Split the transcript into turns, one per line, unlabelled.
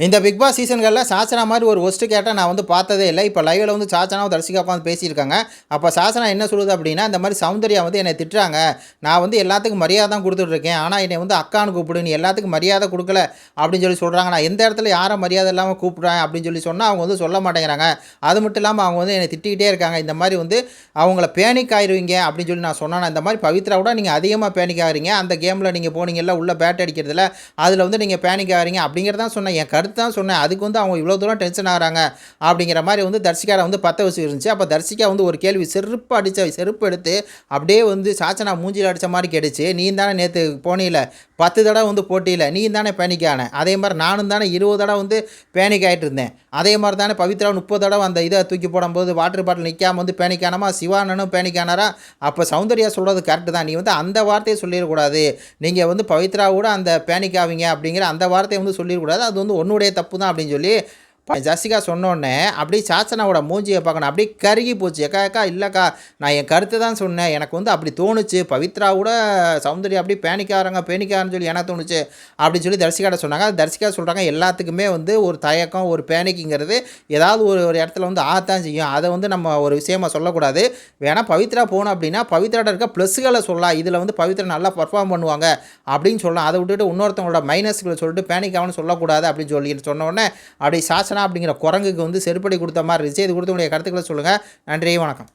இந்த big pass சீசன்களில் Sachana மாதிரி ஒரு ஒஸ்ட்டு கேட்டால் நான் வந்து பார்த்ததே இல்லை. இப்போ லைவில் வந்து சாச்சனாவும் தர்ஷிகா உட்காந்து பேசியிருக்காங்க. அப்போ சாச்சனா என்ன சொல்லுது அப்படின்னா, இந்த மாதிரி சௌந்தர்யா வந்து என்னை திட்டுறாங்க. நான் வந்து எல்லாத்துக்கும் மரியாதை தான் கொடுத்துட்ருக்கேன். ஆனால் என்னை வந்து அக்கான்னு கூப்பிடு, நீ எல்லாத்துக்கும் மரியாதை கொடுக்கல அப்படின்னு சொல்லி சொல்கிறாங்க. நான் எந்த இடத்துல யாரை மரியாதை இல்லாமல் கூப்பிட்றேன் அப்படின்னு சொல்லி சொன்னால் அவங்க வந்து சொல்ல மாட்டேங்கிறாங்க. அது மட்டும் இல்லாமல் அவங்க வந்து என்னை திட்டிக்கிட்டே இருக்காங்க. இந்த மாதிரி வந்து அவங்கள பேனிக் ஆயிடுவீங்க அப்படின்னு சொல்லி நான் சொன்னேன். இந்த மாதிரி பவித்ரா கூட நீங்கள் அதிகமாக பேனிக் ஆகிறீங்க. அந்த கேமில் நீங்கள் போனீங்கல்ல உள்ள பேட் அடிக்கிறதுல, அதில் வந்து நீங்கள் பேனிக் ஆகிறீங்க அப்படிங்கிறதான் சொன்னேன். என் கருத்து தான் சொன்னேன். அதுக்கு வந்து அவங்க இவ்வளோ தூரம் டென்ஷன் ஆகிறாங்க அப்படிங்கிற மாதிரி வந்து தர்ஷிகாரை வந்து பற்ற வச்சு இருந்துச்சு. அப்போ தர்ஷிகா வந்து ஒரு கேள்வி செருப்பு அடித்த செருப்பு எடுத்து அப்படியே வந்து சாச்சனா மூஞ்சியில் அடித்த மாதிரி கேட்டுச்சு. நீ தானே நேற்று போனியில் 10 தடவை வந்து போட்டியில் நீ தானே பேனிக் ஆனேன். அதே மாதிரி நானும் தானே 20 தடவை வந்து பேனிக் ஆகிட்டு இருந்தேன். அதே மாதிரி தானே பவித்ரா 30 தடவை அந்த இதை தூக்கி போடும்போது வாட்டர் பாட்டில் நிற்காமல் வந்து பேனிக் ஆனாமா, சிவானனும் பேனிக் ஆனாரா. அப்போ சௌந்தர்யா சொல்கிறது கரெக்டு தான். நீ வந்து அந்த வார்த்தையை சொல்லிடக்கூடாது. நீங்கள் வந்து பவித்ராவோட அந்த பேனிக் ஆவீங்க அப்படிங்கிற அந்த வார்த்தையை வந்து சொல்லிடக்கூடாது. அது வந்து உன்னுடைய தப்பு தான் அப்படின்னு சொல்லி ஜசிகா சொன்னோடனே அப்படியே சாச்சனாவோட மூஞ்சியை பார்க்கணும். அப்படியே கருகி போச்சு. அக்கா இல்லைக்கா, நான் என் கருத்து தான் சொன்னேன். எனக்கு வந்து அப்படி தோணுச்சு. பவித்ரா கூட சௌந்தர்யா அப்படி பேனிக்காரன்னு சொல்லி எனக்கு தோணுச்சு அப்படின்னு சொல்லி தர்ஷிகாட்ட சொன்னாங்க. தர்ஷிகா சொல்கிறாங்க, எல்லாத்துக்குமே வந்து ஒரு தயக்கம், ஒரு பேனிக்குங்கிறது ஏதாவது ஒரு இடத்துல வந்து ஆகத்தான் செய்யும். அதை வந்து நம்ம ஒரு விஷயமா சொல்லக்கூடாது. வேணால் பவித்ரா போகணும் அப்படின்னா பவித்ராட்ட இருக்க ப்ளஸ்களை சொல்லலாம். இதில் வந்து பவித்ரா நல்லா பர்ஃபார்ம் பண்ணுவாங்க அப்படின்னு சொல்லலாம். அதை விட்டுட்டு இன்னொருத்தவங்களோட மைனஸ்களை சொல்லிட்டு பேனிக் ஆகணும்னு சொல்லக்கூடாது அப்படின்னு சொல்லி சொன்னோடனே அப்படி சாச்சனா அப்படிங்கிற குரங்குக்கு வந்து செருப்படி கொடுத்த மாதிரி இருந்துச்சு. இது கொடுத்த உங்களுடைய கருத்துக்களை சொல்லுங்கள். நன்றி, வணக்கம்.